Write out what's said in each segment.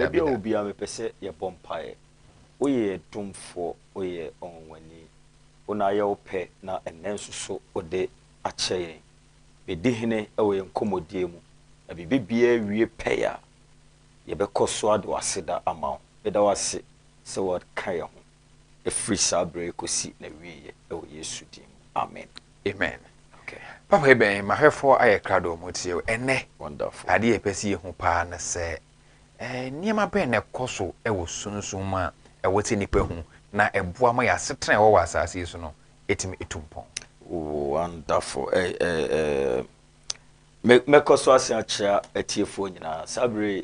baby obi a me pese ye bompae oye domfo oye onwani ona ye ope na enenso so ode akyeye bedi hene ewe nkomodie mu na bibia wie peya ye bekoso ade waseda ama beda wase se what kan ye ho e free sabre kosi na wie ewe Yesu dim amen amen. Okay papa eben mahwefo aye krado motie ene wonderful ade ye pese ye hu pa na se niema be na koso ewo sunsun ma ewoti nipa hu na eboa ma ya setran ewo wasase so no etimi etumpon. Wonderful me koso asia chia etiefo nyina sabre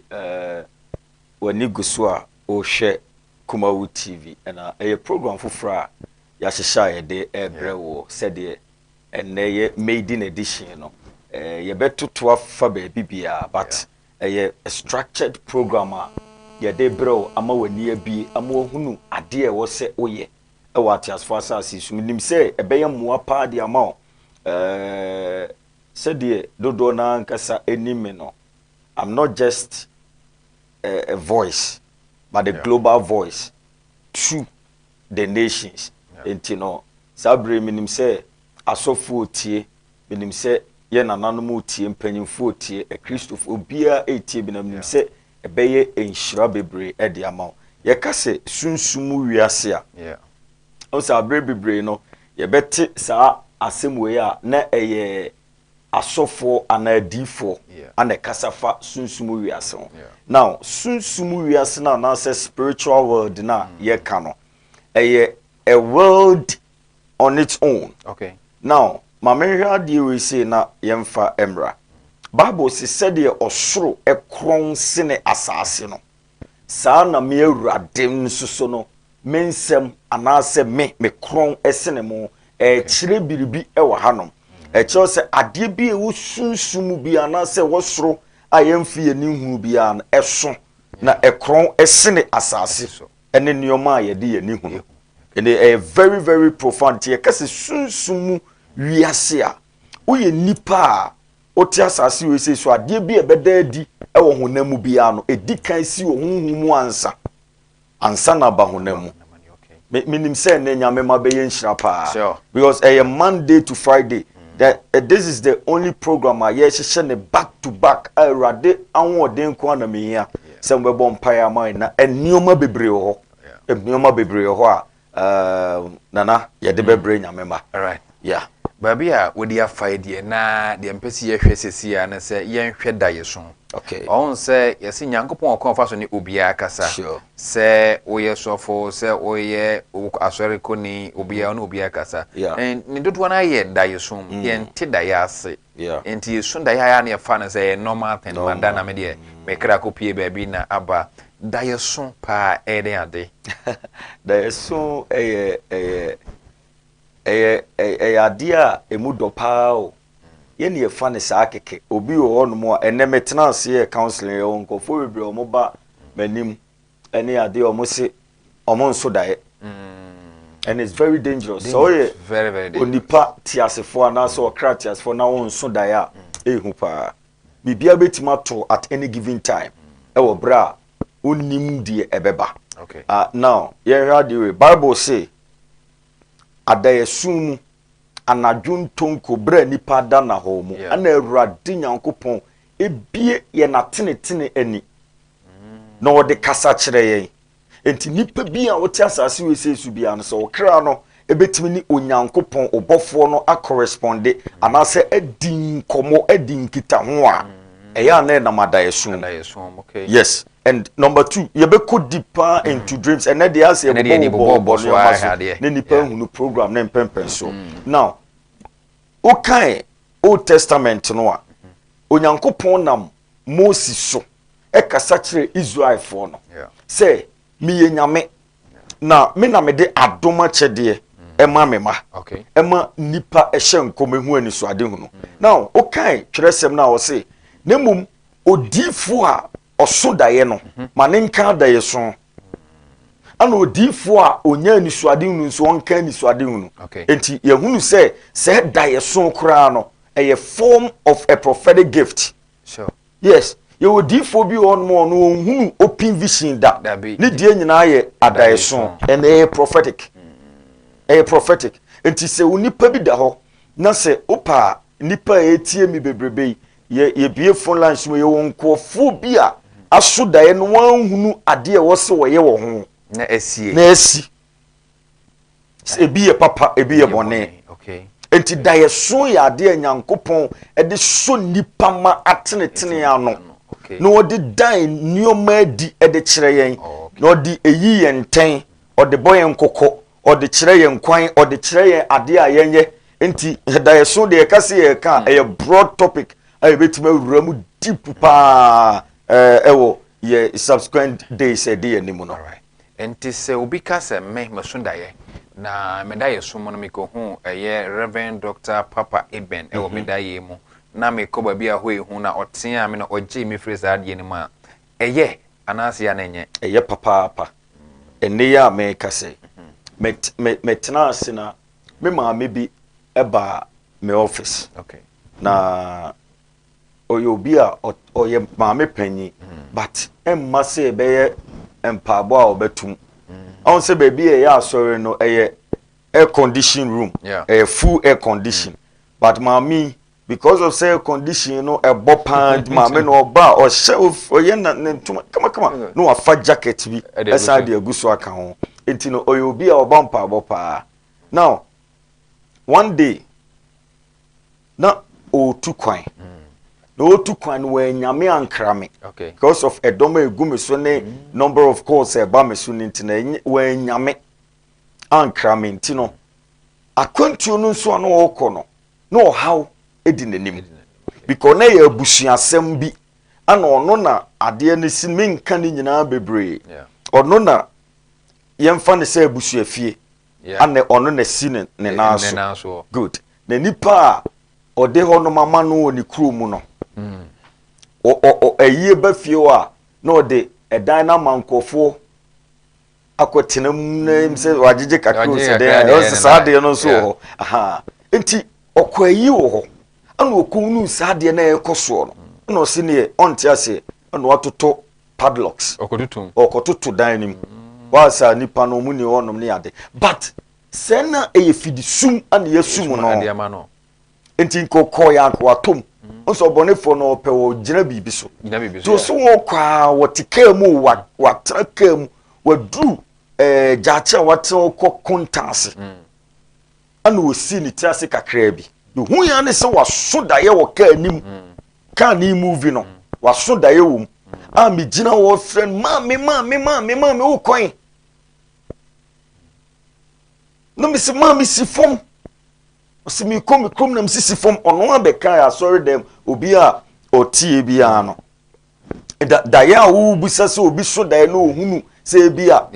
wani guso a o hwe Kumawu TV na program fufura ya hyehyɛ ye de ebrewo sɛde enne maiden edition no ye betoto afa ba bibia but a structured program a ye de brew ama wani abi ama ohunu ade e wo se oye e wa tiasfo asase su nim se ebeye moa pa de ama sɛde dodo na nkasa enime no. I'm not just a voice but the global voice to the nations. Enti no sabre minim se asofo otie minim se ye nananom otie mpanyimfo otie Kristofo obia etie bi na minim se ebeye enhyira bebre e de ama ye kase sunsumu wiase a o sabre bebre no ye bete sa asem we a na eye asofo anadifo ana kasafa sunsumu wiase. Now sunsumu wiase na say spiritual world na ye kano a world on its own. Okay. Now mamehwa de we say na yemfa emra Bible said de osoro ekron sene asase no saa na me awurade nsuso no mensem anase me kron esene mo kire biribi e wa hanom kire se ade bi e wo sunsumu bi anase wo soro ayemfi ani hu bi an eso na ekron esene asase so ene nioma ye de ani hu ene very very profound tie kase sunsumu wiase a oye nipa a oti asase we say so ade bi e beda adi e wo honamu bi ano edi kan si wo hunhumu ansa na ba honamu minim say na nyame mabeye nhyira pa because Monday to Friday that this is the only program I yes back to back awurade anwode nko na mehia sem be bom pa ya man na enioma bebre ho enioma bebre ho a nana ye de bebre nyame ma. All right. Yeah. Babia we dia faide na de mpesi ye hwesesi ya na se ye nhwe da yeso. Okay. On se yesi nyankopon okon so ni obia kasa. Sure. Se oye sofo se oye asore koni obia na obia kasa. Yeah. Ni dodo na ye da yeso ye nti da ya ase. Yeah. Enti yeso da ya na ye fa na se normal thing manda na me de me kra kopie ba bi na aba da yeso pa ede ade. Da yeso ade a emu do pa o ye ne fa ne saa keke obi wo no mo ene metena ase counseling o nkofo bebre o mo ba manim ene ade o mo se o mo nso dae and it's very dangerous. So ye very very dangerous. Onipa tiasefo ana so okra tiasefo na won nso dae a ehu pa bibia betima to at any given time e wo bra onim die ebeba. Okay. Now ye hear the Bible say adayesum anadwun tonko bra nipa da na ho mu ana awurade nyankopon ebie ye na tenetene ani na wode kasa kire yen enti nipa bi a wote asase we sesu bia no so kra no ebetimi ni onyankopon obofo no a corresponde anase adin komo adin kita ho a eya na na madayesum. Okay. Yes. And number 2, you be go deeper into dreams and then they ask you program name pempen so. Now, okay, Old Testament no Onyankopon nam Moses so e kasa kire Israel for no. Say me ye nyame na me na me de adoma chede ema mema. Okay. Ema nipa ehye nkomehu ani so ade hu no. Now, okay, tresem na wo say nemum odifu a oso daye no manenka daye so ana odifo a onya ni suade hunu nso onka ni suade hunu enti ye hunu se daye so kra no a form of a prophetic gift. Sure. Yes, ye odifo bi on mo no ohunu open vision da ne die nyina ye adaeso and prophetic prophetic enti se unipa bi da ho na se opa nipa etie mi bebrebe ye bie phone line so ye wonkofo bi a aso dae no wanhunu ade e wo se wo ye wo ho na esi ebi ye papa ebi ye bone okay enti dae so ya ade nyankopon e de so nipa ma atenetene ano no odi dan nioma di e de kire yen no odi eyi yen ten odi boyen kokko odi kire yen kwan odi kire yen ade a yenye enti dae so de ka se ye ka e broad topic a betima wura mu deep pa ewo ye subsequent days e de animu no right enti se obi ka se me masundaye na medaye so mo no me ko hu eye Reverend Dr. Papa Eben ewo medaye mu na me ko ba bia ho ehu na otea me na oje me freza ade ni ma eye anase ya na enye eye papa ene ya me ka se metena ase na me ma me bi eba me office okay na oyobi a oye ma me panyi but emma se be ye empabo a obetum on se baby e ya sorry no air condition room full air condition but mami because of say air condition no e bopand mami no ba o shelf o ye na kama no afa jacket bi esa de aguso aka ho enti no oyobi a obampa bopa now one day na o tu kwan no otu kwan we nyame ankrame okay because of edoma egume so ne number of calls e ba me so ntina we nyame ankrame ntino akwantuo no so no okono no how edi nanim because na ye abusuasem bi ana ono na ade ne sin menka ne nyina bebre ono na yemfa ne se abusuafie ana ono na sin ne naso good na nipa ode hono mama no oni krumu no ayie ba fie a no de edan na mankofo akotenam na se wagege kakro se de o se sade no so ho aha enti okwayi wo ho ana okunu sade na ekoso no na o se ne onte ase ana watoto padlocks okotutu dan nim wasa nipa no mu ni wonom ne ade but sena eyefidisum ana yesum no enti kokko ya akwa tom onso bonefo no pe wo gina bibi so to so wo kwa wotika mu watraka mu wadu jaacha wato kontase ana osi ni tiase kakra bi hu ya ne se waso daye wo ka anim ka ni movie no waso daye wo a me gina wo friend mama wo koin no me se mama si fom si mi kom na msisi fom ono abeka ya sorry dem obi a otie bia no da ya wo busa se obi so da no ohunu se bia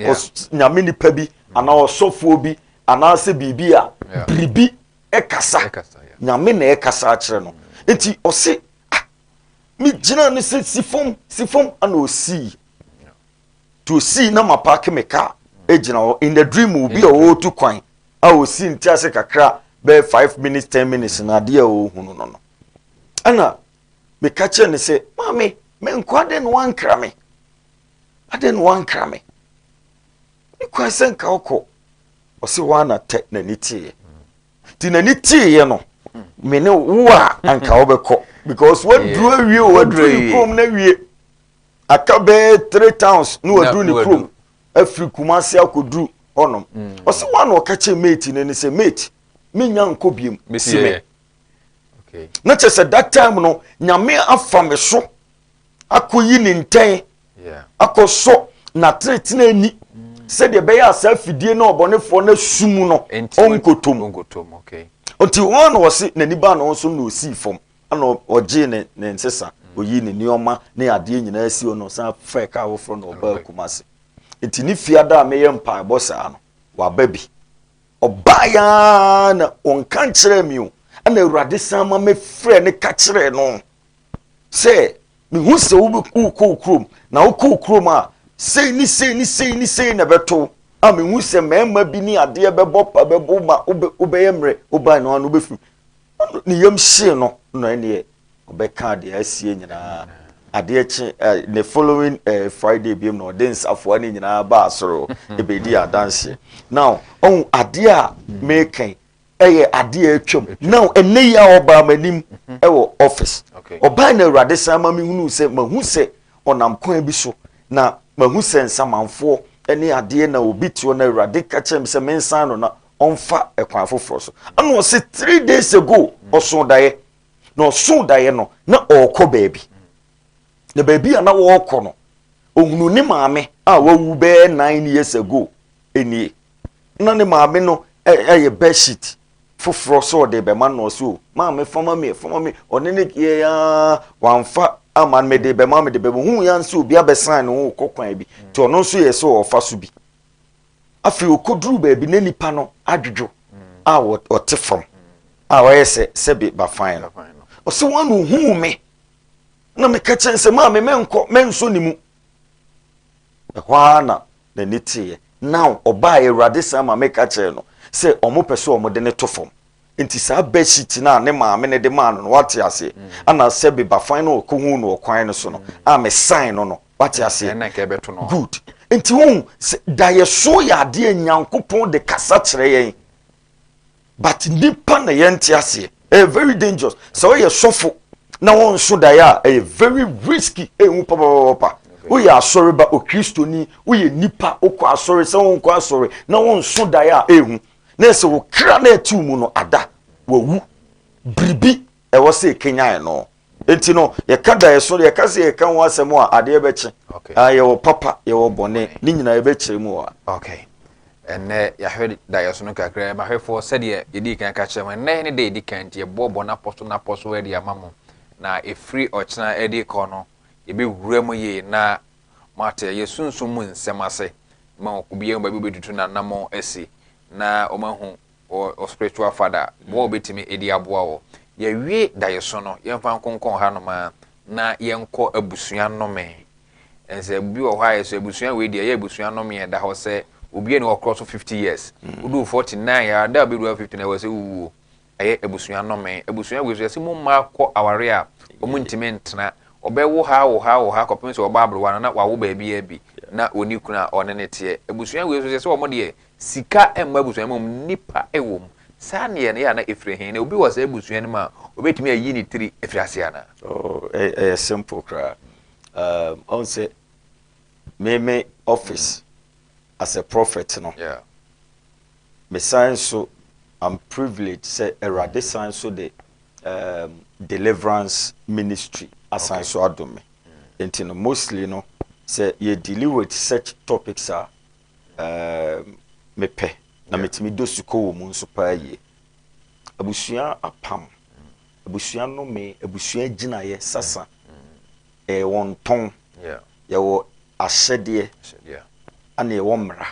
nyame nipa bi ana osofo bi ana se bibia bribi ekasa nyame na ekasa a kire no enti ose mi gina ne se sifom ana osi to see na mapake meka ejina in the dream obi o tu kwan a osi ntiase kakra be 5 minutes 10 minutes na de o hunu no ana me ka che ne se mami me nkwade no wankra me ade no wankra me ni kwa se nka okọ o se wana te na nitie ti na nitie no me ne wo a anka obekọ because what drew awie o drew kom na wie aka be 3 towns no drew ni krom afri kumase akodru onom o se wana o ka che mate ne se mate me nyanko biem sime okay na chese that time no nyame afa me so akoyi ni nten akoso na tretina ani se de be ya sa fidie na obonefo na sumu no onkotom okay onti won no se nani ba no so na osi fom ana oje ne nsesa oyi ni nioma na ade nyina asi ono sa fa ka wo fro na oba kumase enti ni fiada a meye mpa bosa no wa baby obaya na onkan kire mi o ana awurade sama me frɛ ne ka kire no se me hu se wo ko krom na wo ko krom a sei ni na beto a me hu se mema bi ni ade bebo pa bebo ma obeyemre oba no anu befu ni yam hye no no ene obeka de asie nyina adeɛ kye the following Friday biem no den safoa ne nyinaa ba asoro ebedi adanse now on adeɛ a making ɛyɛ adeɛ atwam now ene yi a ɔba manim ɛwɔ office ɔba na awurade sama me hunu sɛ mahu sɛ ɔnam kwan bi so na mahu sɛ nsamanfoɔ ɛne adeɛ na obi tio na awurade ka kyerɛ me sɛ mensan no na ɔmfa ɛkwan foforɔ so ano ɔse 3 days ago ɔso daeɛ na ɔso daeɛ no na ɔkɔ baabi na baabi a na wɔkɔ no ohunu ne maame a wawu bɛɛ 9 years ago enie na ne maame no ɛyɛ bedsheet foforɔ so ɔde bɛma no so maame fama me ɔne ne ya wamfa ama me de bɛma me de bɛma hu ya nso obi abɛsan no kɔkwan bi to ɔno nso yɛ so ɔfa so bi afi okoduru baabi na nipa no adwodwo a ɔte fam a ɔyɛ sɛbi ba fine no ɔsɛ wanu hu me na me ka kyɛn sɛ maame menso ni mu ɛhɔ na n'ani teɛ now ɔbaa awurade saa ma me ka kyɛn no sɛ ɔmo pɛ sɛ ɔmo de ne to fam nti saa bedsheet na ne maame ne de maa no wate ase ana sɛbi ba fine no ɔkɔ hu no ɔkwan no so no a me sign no wate ase good nti hu da yɛ so yɛ adeɛ nyankopɔn de kasa kyerɛ yɛn but nipa na yɛn te ase very dangerous sɛ ɔyɛ sɔfo na wɔn nso da yɛ a very risky ehu papapapa woyɛ asɔre ba okristoni woyɛ nipa okɔ asɔre sɛ wɔn kɔ asɔre na wɔn nso da yɛ a ehu na ɛsɛ wo kra na ɛti mu no ada wawu biribi ɛwɔ sɛ kenyan no enti no yɛka da yɛ so yɛka sɛ yɛka ho asɛm a adeɛ bɛkye yɛwɔ papa yɛwɔ bɔne ne nyinaa yɛbɛkyerɛ mu wɔ okay ɛnɛ yɛahwɛ da yɛ so no kakra mahwɛfoɔ sɛdeɛ yɛdi kan ka kyerɛ mu ɛnɛ ne da yɛdi kan nti yɛbɔɔbɔ napɔso ɛde ama mo na ɛfiri ɔkyena ɛde kɔ no yɛbɛwura mu yie na mate yɛsunsum mu nsɛm ase ma ɔkɔbiɛ mu baabi bɛtutu na nam asi na ɔmahu o spiritual father bo obetimi edi aboa wo yɛwie da yɛ so no yɛmfa nkonkɔn ha no ma na yɛnkɔ abusua nnome ɛnsɛ bi wɔ hɔ ayɛ so abusua we deɛ yɛ abusua nnome da hɔ sɛ obi ne wɔkɔ so 50 years udu 49 ya da bi do 50 na wɔ sɛ wuwo ɛyɛ abusua nnome abusua we so yɛsɛ mo ma kɔ aware a ɔmo ntimi ntena ɔbɛwo ha kɔpem sɛ ɔba abrowa na wawo baabi ya bi na oni kuna ɔne ne teɛ abusua we so yɛsɛ ɔmo deɛ sika emma abusua mom nipa ewom saa ne yɛ na efire hen na obi wɔ sɛ abusua no ma obetumi ayi ne tiri efire ase ana simple cry on say me office as a prophet no me sign so I'm privileged say erade sign so the deliverance ministry assign so adome enti no mostly no say you deal with such topics are mepe na metimi dosuko wo mu nso pa yie abusua apam abusua no me abusua ginaye sasa won ton wo ahyede ana wo mra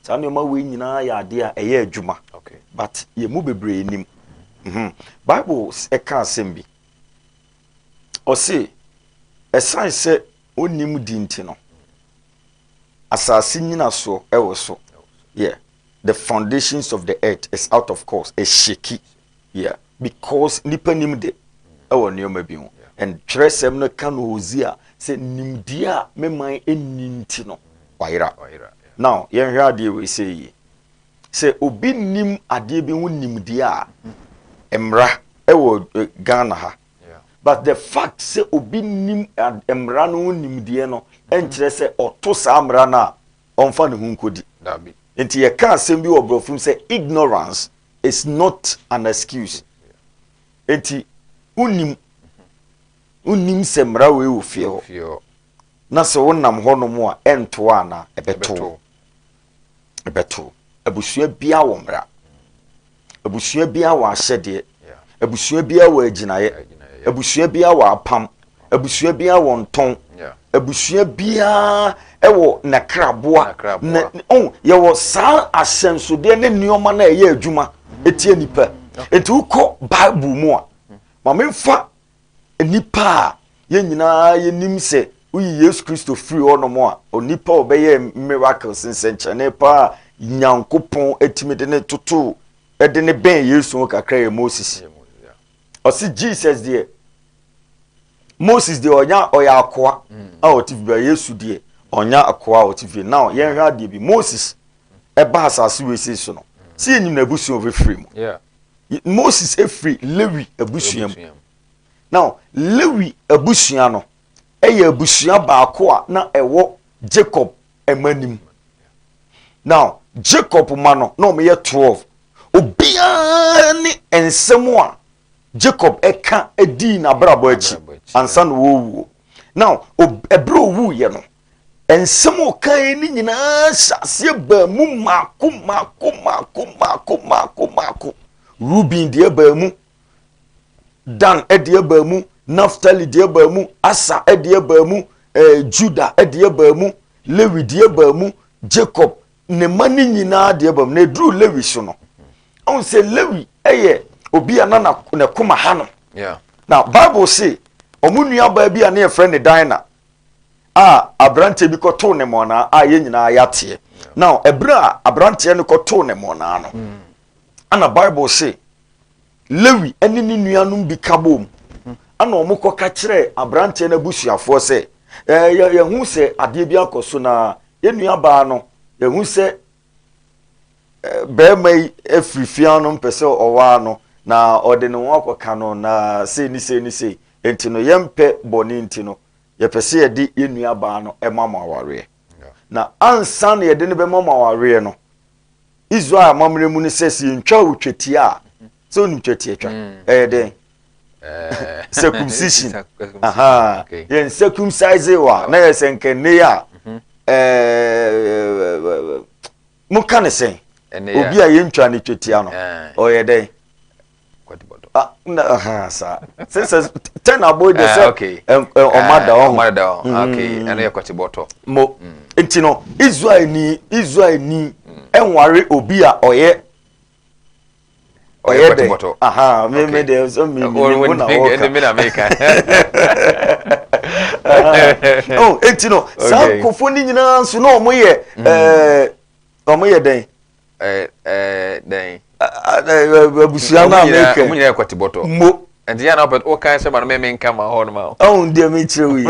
sa no ma we nyina ya ade a eye adwuma but ye mu bebre nim bible e ka asem bi o se esan se onim di nti no asasi nyina so ewo so the foundations of the earth is out of course is shaky because nipa nim de ewo nioma bi ho and tresem no kan Hosea say nimdia meman eninti no waira now yen hwa de we say obi nim ade bi ho nimdia emra ewo Ghana ha but the fact say obi nim emra no nimdie no enkyere say oto sa amra na onfa ne hu nkodi dabi enti ye ka asem bi obrofum say ignorance is not an excuse enti unim se mra we ofie ho na se wonam ho no mo a ento ana ebeto abusua bia wo mra abusua bia wo ahyede abusua bia wo aginaye abusua bia wo apam abusua bia wo nton abusua bia ewo na kraboa ye wo saa asensode ne nioma na ye adwuma etie nipa enti uko bible mu a ma memfa nipa ye nyina ye nim se uyi Yesu Kristo free ono mo a onipa obeye miracles nsenchane pa nyankopon etimede ne toto ede ne ben Yesu kakra ye Moses o si Jesus there Moses de onya oya akoa a otifi Yesu de onya akoa otifi now yen hwa de bi Moses eba asase we sei so no si enyim na abusu ofrefrem yeah Moses efri Lewi abusuam now Lewi abusua no eye abusua baako a na ewo Jacob emanim now Jacob ma no na o ye 12 obia ni ensem a Jacob eka edi na brabo achi ansa no wo now ebro wu ye no ensem o kan ni nyina sase ba mu mako Ruben de ba mu Dan de ba mu Naphtali de ba mu Asa de ba mu Judah de ba mu Lewi de ba mu Jacob ne mani nyina de ba mu na dru Lewi so no on se Lewi eye obi anana na kuma hano yeah now Bible say omunua ba bi ane friend ne Dina abrante bi koto ne mona ye nyina yate now ebra abrante ne koto ne mona no ana Bible say Lewi eni ni nuanum bi kabom ana omukọ ka kire abrante na busuafo se ye hu se ade bi akoso na ye nua ba no ye hu se be mai efrifia no mpese owa no na ode ne won akoka no na se ni enti no yempe boni enti no ye pese ye di ye nua ba no e mama aware na ansa na ye de ne be mama aware no Israel mamre mu ni se si ntwa otwetia so ni twetia twa den circumcision aha yen circumcise wa na ye senkene ya mu kan sen obi a ye ntwa ni twetia no o ye den aha sa since ten aboy de say okay omada okay and ye kwatiboto mo enti no Israel ni enware obi a oye de aha me de so me na woka me na make oh enti no sa kofo ni nyina nso no omoye den den abusia na make mo nyina kwatiboto mo and ya na but o kan se ma no me nka ma ho no ma oh ndie me chirewi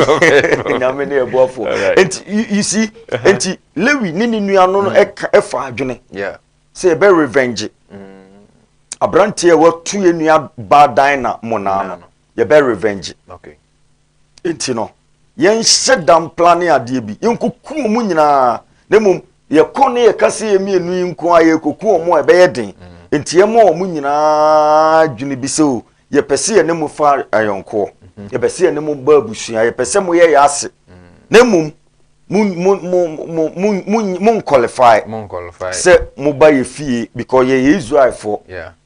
na me na ebuafo enti you see enti Lewi ni nua no efa adwene yeah say be revenge abrante wa tu ye nua ba dan na mona no ye be revenge okay enti no yen shedam plan ade bi yenkoku mu nyina na mum ye kone ye kase ye mienu yinko aye koku mu e be ye den enti ye mo mu nyina adwene bi se o ye pese ye ne mu fa ayonko ye pese ye ne mu ba abusua ye pese mu ye ase na mum mun qualify se mu ba ye fie because ye Israel for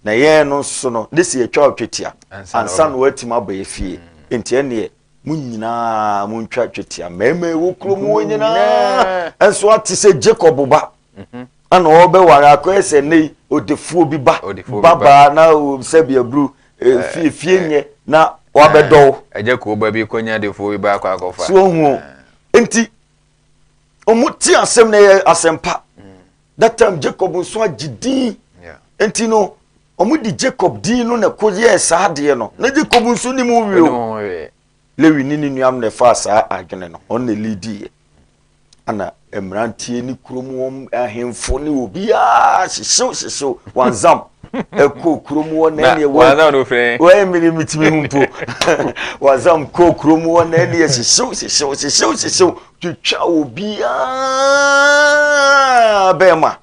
na ye no so no this ye twa twetia ansa no watima ba ye fie enti ene mun nyina mun twa twetia meme wo kromo nyina enso ati se Jacob ba ana obe wara ko ese nei odefuo bi ba baba na o se bia bru fie nye na wabedo Jacob ba bi konya defuo bi ba kwa akofa so hu enti omuti asem na ye asempa that time Jacob nso agidin enti no omudi Jacob din no na koye saade no na Jacob nso ni mu wi Lewi ni nuam na fa sa adwene no on na leadi ana emrantie ni kromu ahemfo ni obi a hyehyw wanzam eko kromu na ne wanzam no fre we miri mitimi humpo wanzam ko kromu na ne hyehyw twitwa obi a bema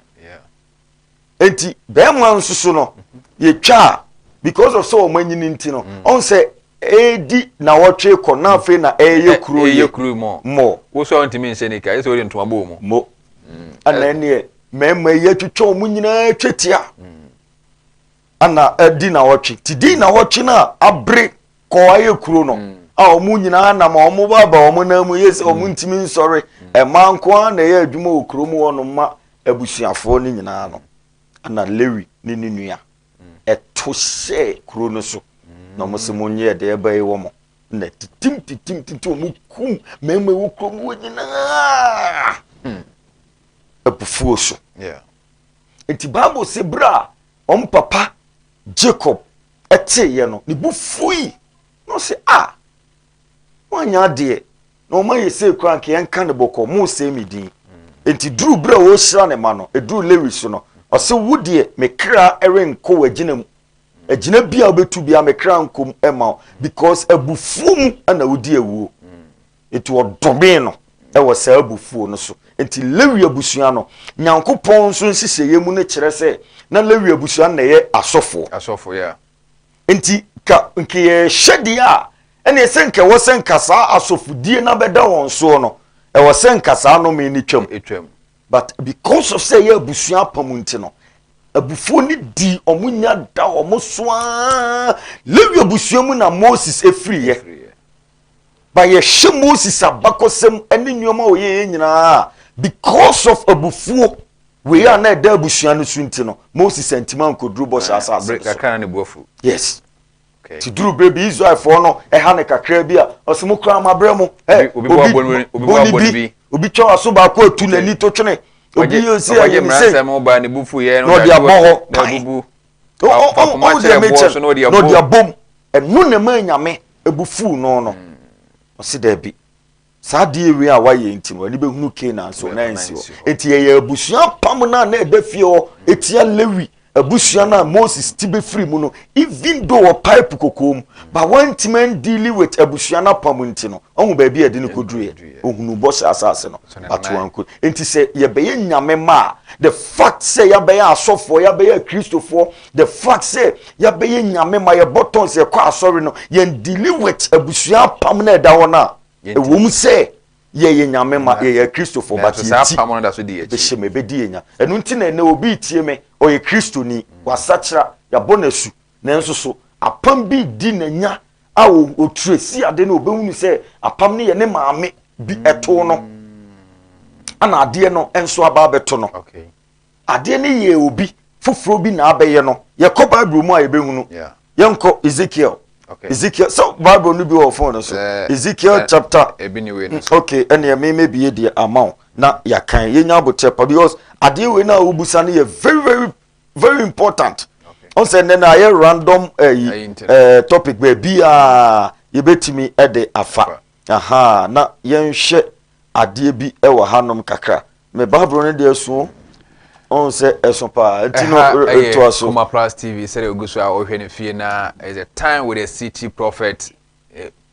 enti bema nsusu no ye twa because of so manyini nti no on say edi na wotwe ko na afi na eye kuro mo wo so ntimi nse nika yeso ori ntoma bo mo ana ne mema ye twitwa mu nyina twetia ana edi na wotwe ti di na wotwe na abre ko aye kuro no a omu nyina na ma omu baba omu na mu yes omu ntimi nsori e manko na ye adwuma okuro mu wono ma abusuafo ni nyina no ana Lewi ni nua eto she kuro no so na mo se monye de eba yi wo mo na titim mu kum meme wo krom wo nyina epufuo so enti Bible se bra papa Jacob ete ye no ni bu fui no se wanya de na o ma yese kura nke enka ne boko mo se mi din enti duru bra wo hira ne ma no eduru lewi so no o se wo de me kra erenko wagina mu agina bia obetu bia me kra nkom ema because abufu mu na wodi ewu enti odome no e wo sa abufu no so enti lewi abusua no nyankopon so nsiseye mu ne kire se na lewi abusua na ye asofo ya enti ka nke ye hwede a ene senka wo senka sa asofudie na beda won so no e wo senka sa no me ni twam but because of say ye abusua pamunti no abufu ni di omunya da omosoa lewi abusua mu na Moses efri ye ba ye hye Moses abakosem ene nyoma oye nyina because of abufu we are na da abusua no sunti no Moses antima nkoduru bo sha asase kakra ne buafu yes ti duru baby Israel for no e ha ne kakra bi a osimo kra mabre mu obi twa aso ba ko atu nani to twene obi yo si aye mi se mo ba ne bufu ye no dia boho na bubu o dia meche no dia bom enu ne ma nyame ebufu no o si da bi sa de ewe a waye ntino ani behunu Canaan so na nsi o enti ye abusua pam na eda fie o etia Lewi abusua na Moses tibe free mu no even though pipe kokom but one man dealing with abusua na pam ntino ohun ba bia de ne koduru ye ohunu bo asase no atwanko enti se ye beye nyame ma the fact say ya beye asofo ya beye Christopher the fact say ya beye nyame ma ye botton se kwa asori no ye dealing with abusua pam na eda wona ewom se ye nyame ma ye Christopher but ye pam no da so di be sheme be di enya enu nti na obi tie me oye Kristoni wasachira ya bonasu nanso so apam bi di nanya a otresi ade na obehunu se apam ne ye ne maame bi eto no ana ade no enso aba beto no okay ade ne ye obi foforo bi na abeye no ye ko Bible mu a ye behunu yenko Ezekiel okay Ezekiel so Bible no bi wo phone so Ezekiel chapter okay ene me bi ye de amount na ya kan ye nya abotepa because ade we na obusa ne ye very important on say na ye random topic be bia ye betimi e de afa aha na ye nhwe ade bi e wo hanom kakra me Bible ne de asu on say esopa ntino to aso Kuma Plus TV say ogusu a ohwe ne fie na is a time with a city prophet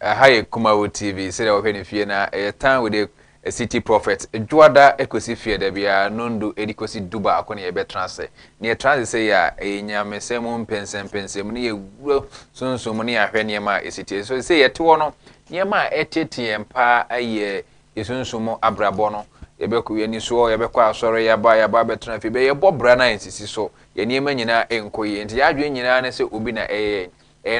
high Kuma TV say ohwe ne fie na a time with a city prophet juada ekosi fie da bia nondo edikosi duba akone ye betranse ne transe say ya enyame semu mpensem ne ye sunsun ne ahwe ne ma esiti so say ye te wono ne ma etete empa aye esunsun abrabo no yebeku yani so yebekwa asore yaba betran fi be yebobra na ensisi so ye niema nyina enkoyi enti yadwe nyina na se obi na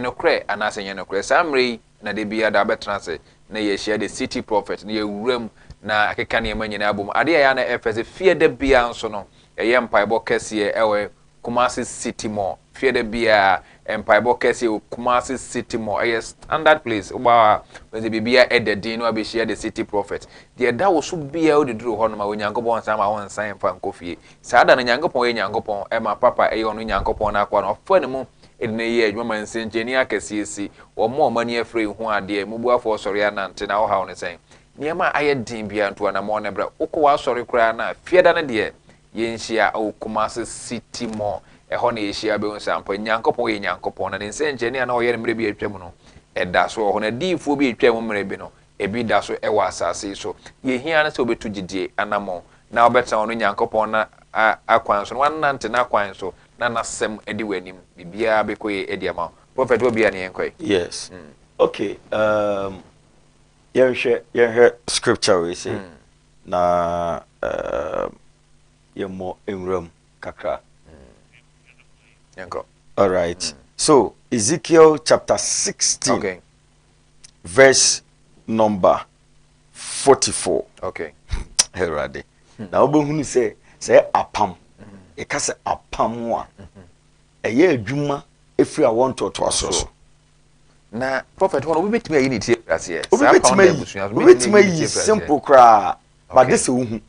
no kre anase nye no kre samre na de bia da betran se na ye share the city prophet na ye wuram na akeka niema nyina abom ade ya na efese fie de bia nso no ye mpaebo kese ewe Kumasi City Mall fie de bia mpaebo kese Kumasi City Mall a standard place uba weze bibia ededin no abehia the city prophet de da wo so bia o de duro ho no ma onyankopon sama ho nsan fa nkofie saada na nyankopon ye nyankopon ma papa ono nyankopon na akwa no ofo ne mu edine ye adwuma man senjeni akasiesi wo mo mani afre hu ade mubu afo sori anante na wo ha wo ne sen niema aye din bia nto na mo ne bra ukwa sori kura na fie da ne de yenhia o Kumasi City Mall eho na yehia be nsampo nyankopon ye nyankopon na nsenjeni na oyere mre bi atwam no eda so ho na diifo bi atwam mre bi no ebi da so ewa asase so yehia na se obetu gidie anamo na obeta ono nyankopon na akwan so wanante na akwan so na nasem edi wanim bibia be koye edi ama prophet obi an yenkoi yes okay you scripture we say na yemo enram kakra yanko all right so Ezekiel chapter 16 okay verse number 44 okay herade na obohunu say apam e ka say apam a eye adwuma efri a won to aso na prophet hono we betime yi ni tie ase we betime yi simple kra but this ehunu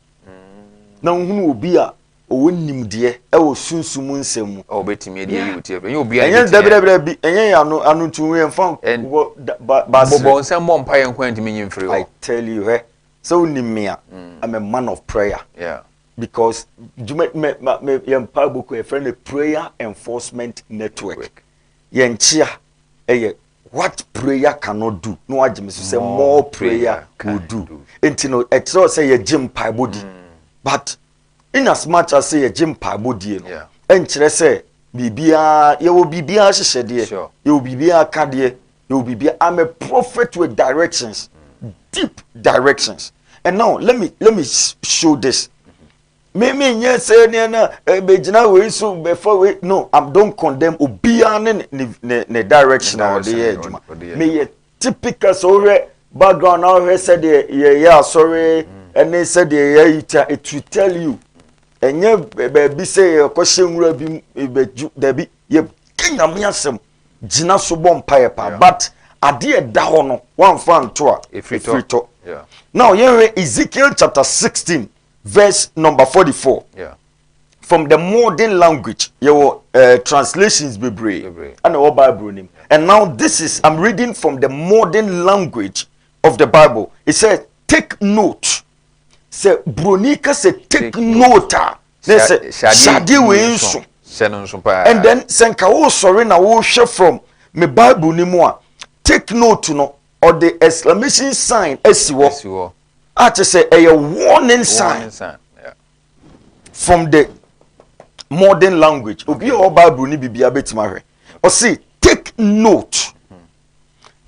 na ohunu obi a owo nimdeɛ ɛwɔ sunsum nsɛm mu oh betimi edi eyi utie enye obi a enye dabra bi enye anu tu we mfa bobo nsɛm mo mpa yɛn kwan ntimi nyimfiri ho I tell you so nimia I'm a man of prayer yeah because me yempa boku a friend a prayer enforcement network yenchia what prayer cannot do no agime so say more prayer will do entino etro say ye gym paibodi but in as much as say ye gym paibodi no enkyere say bibia ye wo bibia hyehyede ye wo bibia kade ye wo bibia I'm a prophet with directions deep directions and now let me show this me nye say na begina we so before we no I don't condemn obia ne direction or the eduma me typical so background now he said yeah sorry and they said it will tell you enye be say kwahye nwura bi beju da bi ye kenya me asem gina so bom pae pa but ade e da ho no wan fa nto a efrito yeah now here Ezekiel chapter 16 verse number 44 yeah from the modern language your translations bebre and the Bible name and now this is I'm reading from the modern language of the Bible. It says take note say bronika say take note say shade we nso and then senka wo sorry na wo hwe from me Bible ni mu a take note no or the exclamation sign esiwo ati say a warning sign yeah. from the modern language obi o Bible ni bibia betima hwe o say take note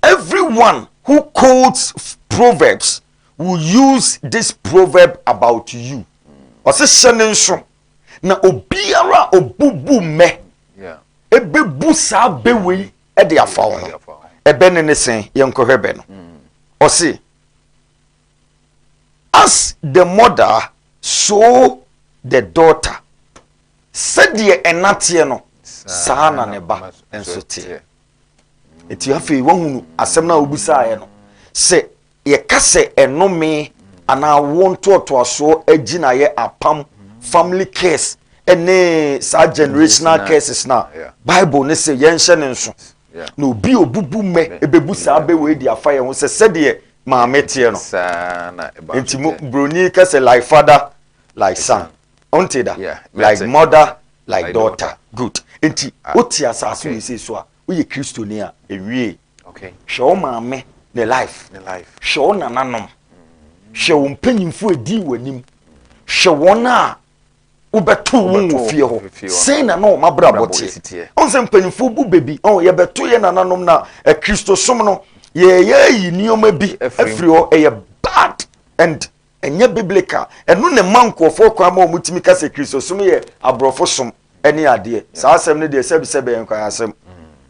everyone who quotes proverbs will use this proverb about you o say shenenso na obiara obubu me yeah ebebu sa bewe e de afa wo ebe ne sen yenkohwebe no o say as the mother so the daughter said the enatie no sana ne ba enso tie eti afi wahunu asem na obusa ye no se ye kase enome ana wonto otoaso agina ye apam family case ene sa generational cases na Bible ne se ye nhye ne nso na obi obubu me ebebu sa abewe di afa ye ho se said maame tie no sana enti broni kase like father like son until that like mother like daughter good enti oti asaso we say so a we Christiani a ewie okay show maame ne life show nananom show mpanyimfo edi wanim show wona ubeto wo fie ho say na no mabra bote on say mpanyimfo bu bebi on ye beto ye nananom na Christo som no ye yi nioma bi afri ho e bad and enye biblical enu ne mankofo kwa ma omutimi ka se Kristo som ye abrofo som ene ade sa asem ne de sebe enkwa asem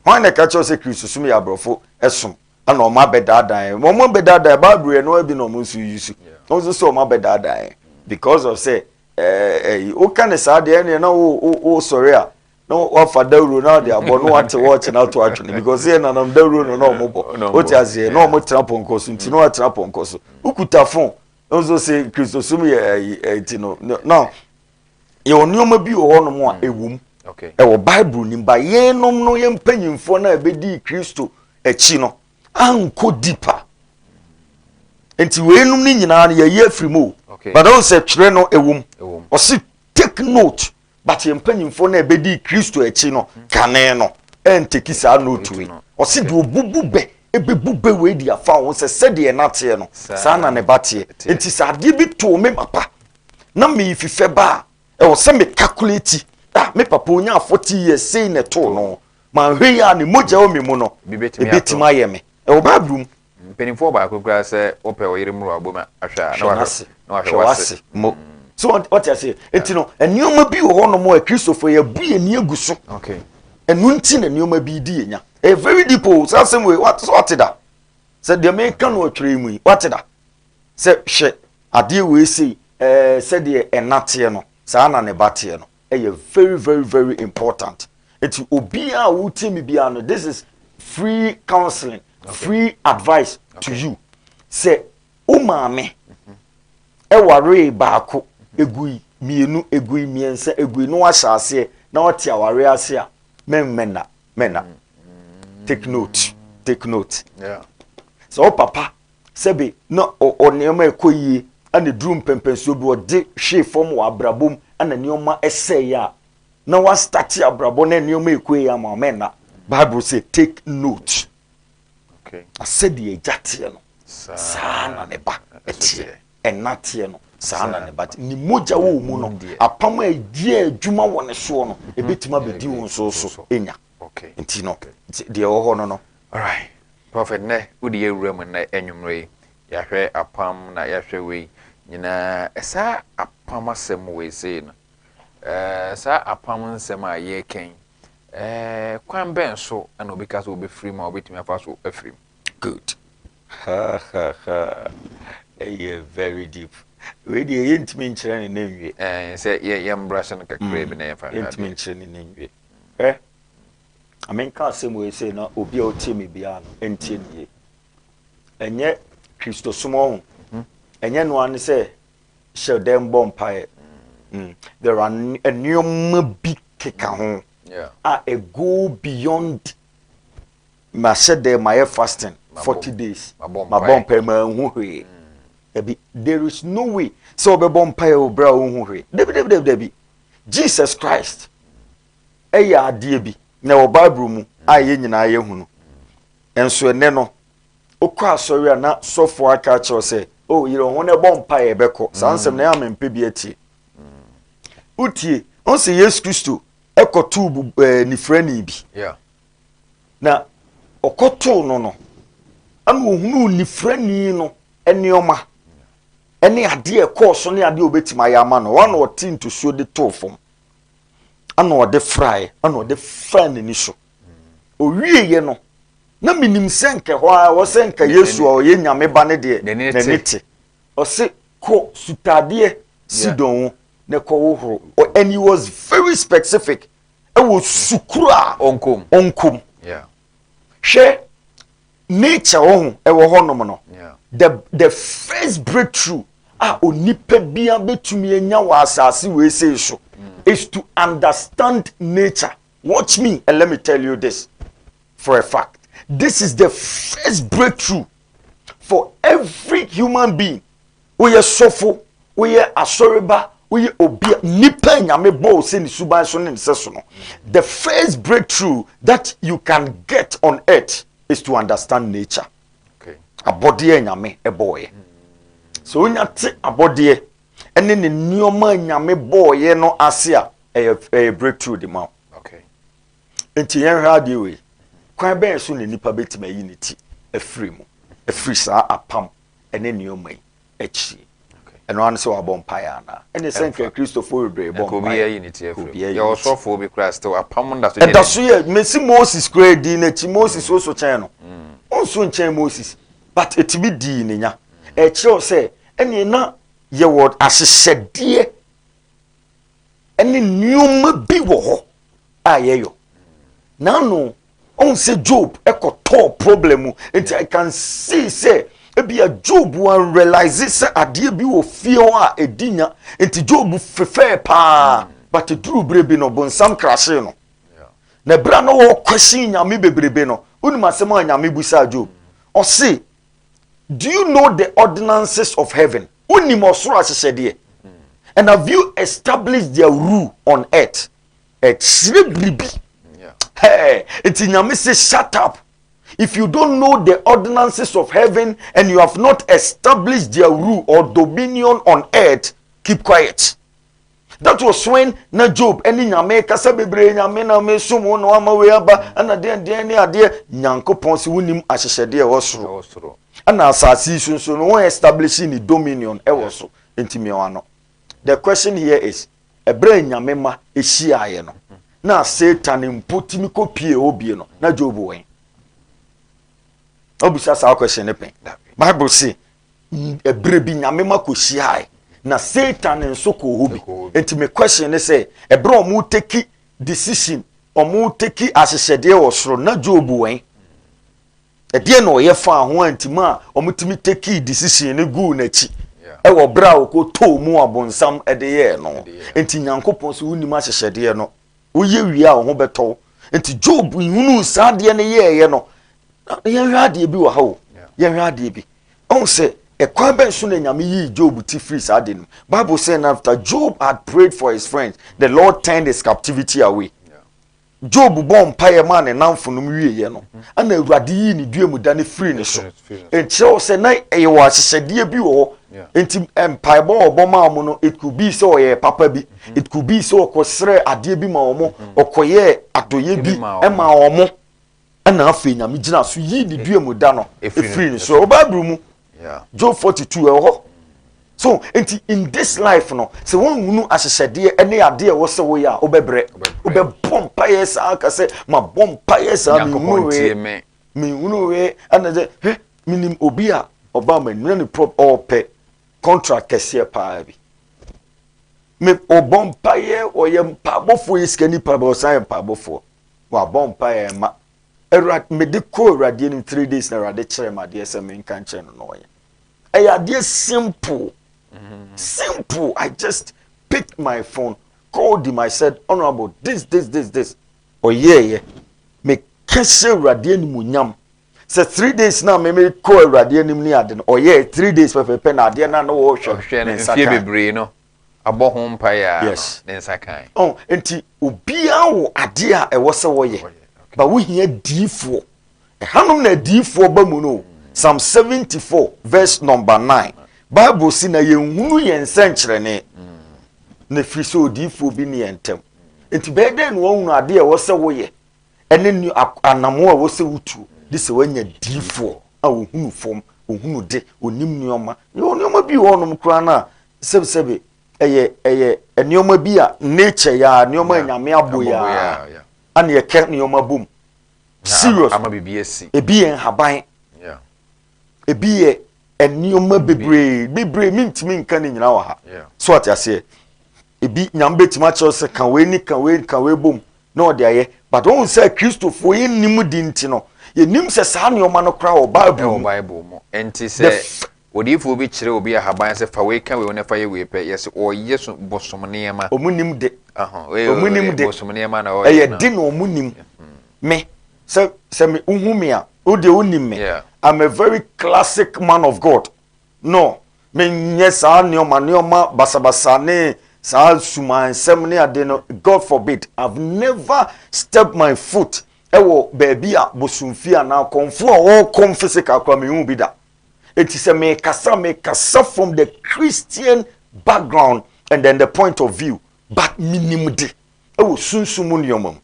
hwan ne ka cho se Kristo som ye abrofo esom ana o ma bedadan mo bedadan Bible no abi no mo nsu yusu no so ma bedadan because of say o kan sa de ene na o sorry a no ofa dawro na de abo no ate watch na to atwene because here na nam dawro no mo bo o ti azie no mo traponko so nti no atraponko so ukuta phone also say Kristo som ye no now ye onioma bi wo no mo a ewum okay e wo Bible ni ba ye nom no ye mpanyimfo na ebedi Kristo echi no anko deeper enti we num ni nyina na ye afrimo but don't say tire no ewum o say take note but ye mpanyimfo na ebedi Kristo echi no kane no enteki sa note we o say de obubu be ebebube we di afa won se sede na te no sa na ne batie enti sa de bi to me papa na me fife ba e wo se me calculate me papa onya 40 years say ne to no man hwe ya ne moja o me mu no ebetima ye me e wo ba brum penifo ba akokura se ope o yire muru aboma ahwa na wahwase mo so what I say enti no enioma bi wo no mo a Christopher ya bu ye ni aguso okay enu nti na enioma bi di enya a very deep so same way what that said the American no three mu what that say hwe ade we say said the enate no sa na ne bate no very very very important enti obi a wo timi bia no this is free counseling free advice to you say o maame e ware baako egui mienu egui miensa egui no ahyase na ɔte aware ase a mena take note yeah so papa sebe na onema ekoyie ana drum pempenso bi ɔde hwe fom wa abrabom ana neoma ɛsɛe a na wa start abrabo na neoma ekoyie ama mena Bible say take note okay asɛde agyateɛ no saa na ne ba ɛteɛ ɛnateɛ no saa na ne ba ni mogya wo mu no apam a die adwuma wɔ ne so no ebetima bedi wo nso so enya okay nti no de wo ho no all right prophet ne udi ewura mu na enwumre ya hwɛ apam na ya hwɛ we nyina esa apam asɛm we sei no sa apam nsɛm a ye ken kwan ben so ana obi ka so obi free ma obi timi afa so afrim good very deep we dey yentimi nkyerɛ ne nanwie sɛ ye mbrush no kakra bi na ye fa yentimi nkyerɛ ne nanwie amen ka asɛm we sei na obi a otie me bia no entie nie enye Kristo somo enye no an sɛ hyɛ dem bɔ mpae there are a new big keka ho a go beyond ma hyɛ dem my fasting 40 days ma bɔ mpae ma hu hwe there is no way so be bɔ mpae o bra hu hwe debi Jesus Christ eya ade bi na wo Bible mu a ye nyina ye hunu enso ene no okwa asori na sofo aka kyerɛ sɛ oh yire ho ne bɔ mpae e bɛkɔ sansem na ya mempe bi atie utie on se Yesu Kristo ekoto ni frani bi na okoto no ana ohunu ni frani no enioma ene ade e kɔɔso ne ade obetima ya ma no wana ɔte ntosuo de to fom ana ɔde fry ana ɔde fan ni so owie ye no na minim senke ho a wo senka Yesu a ɔyɛ nyame ba ne de na nete ɔse ko sutade sidon ne ko wohoro and he was very specific e wo sukura onkom hwe nature ho e wo honom no the first breakthrough onipa bia betumi anya wa asase we say so is to understand nature. Watch me and let me tell you this for a fact. This is the first breakthrough for every human being. We are sofo, we are asoriba, we are obia nipa nyame bo se ni suban so ne nse so no. The first breakthrough that you can get on earth is to understand nature. Okay. Abode nyame eboye. So onya te abode ene ne nioma nyame boye no ase a breakthrough the mouth. Okay. Enti yen hwa de we. Kwan ben so ne nipa betima yi ne ti afiri mu. Afiri sa apam ene nioma yi echi. Okay. Eno an so abon paya na. Ene senka Christopher Obre bon paya. Ko bi yi ne ti afiri. Ya osofo bi kra still apam nda so de. Nda so ye mesi Moses kra di na chi Moses so chen no. Onso chen Moses but etibi di ne nya. E kire o se ene na ye word ahyehyede ene nioma bi wo ho ayeyo na no on say Job ekoto problem nti I can see say ebi a Job wan realize say ade bi wo fie ho a edinya nti Job fefe pa but duru brebe no bonsam krashe no na bra no wo question nyame bebrebe no unima sem a nyame busa Job o say do you know the ordinances of heaven? And have you established their rule on earth? Hey, it's in your message, shut up. If you don't know the ordinances of heaven and you have not established their rule or dominion on earth, keep quiet. That was when na Job any nyame kasa bebre nyame na me sumo no ama we aba ana den ni ade nyankopon se wonim ahyehyede e wosoro ana asasi sunsun no establishing the dominion e woso ntimi wano. The question here is ebre nyame ma ehia ye no na Satan impotimi kopie obie no na Job wen obusa sa question ne pen Bible say ebre bi nyame ma ko hia na Satan nso ko hobi enti me question ne say ebre omu take decision omu take ahyehyede wosoro na Job wen e die no ye fa ho antima omutimi take decision ne gu na chi wo bra wo ko to mu abonsam de ye no enti Nyankopɔn so wuni ma hyehyede no wo ye wi a wo ho beto enti Job hunu saa de ne ye no ye hwade bi wo ha wo ye hwade bi on say ekwa ben so na nyame yi Job ti free saa de no Bible saying after Job had prayed for his friends the Lord turned his captivity away. Job bon paye man ne namfonum wieye no ana awurade yi ni duemu da ne free ne so enche se na e wo ahyehede bi wo enti empire bo oboma mu no it could be so ye papa bi it could be so okosre ade bi ma omo okoye adoye bi ema omo ana afi nyame gina so yi ni duemu da no e free ne so Bible mu Job 42 e ho. So in this life no se won hunu ahyehede ene ade e wo se wo ya obebre obebompa yesa aka se ma bompa yesa mi hunu we ana je minim obi a obama nuna ni prop ope contract kese pa bi me obompa ye oyem pa bofo iskani pa bo san pa bofo wa bompa ye ma erat me de ko rade ni 3 days na rade kire ma de se me nkan kire no ye eya de simple. Simple. I just picked my phone, called him. I said, Honorable, this. Oh, yeah. Me kese radian munyam. So 3 days now, me call radian ni aden. Oh, yeah, 3 days for pen aden na no ocean. No. Abo home pa ya. Yes. Nensakai. Oh, enti obia wo ade a e wo se wo ye. Ba wo hia difo. E hanom na difo ba mu no. Psalm 74 verse number 9. Bible si na yenhunu yensenkyere ne na firi so odifo bi ne yentem enti be den wo hunu ade e wo se wo ye ene ni anamo a wo se wutu de se wanya difo a wo hunu fom wo hunu de onim nioma nioma bi wo nom kra na sebe eye nioma bi a nature ya nioma nyame abo ya ana ye ke nioma bom serious ama bibiesi ebi en haban ebi ye enioma bebre mintimi nka ni nyina wa ha so atiase ebi nyambe tima chose kan we bom na ode aye but won say Christopher ye nim di nti no ye nim se saa neoma no kra o Bible mo enti se odifo bi kire obi ahaban se fa we kan we ne fa ye we pe yes o yesu bosom neema omunim de omunim de bosom neema na o ye de no omunim me se me uhumi a ode onim me I'm a very classic man of God. No. Me nyesa neoma basabasa ne sa suma nsem ne ade no God forbid. I've never stepped my foot ewo baby a bosumfia na konfo all come physical kwa me hu bi da. It is a me kasa from the Christian background and then the point of view but minimum de. Ewo sunsumu neoma.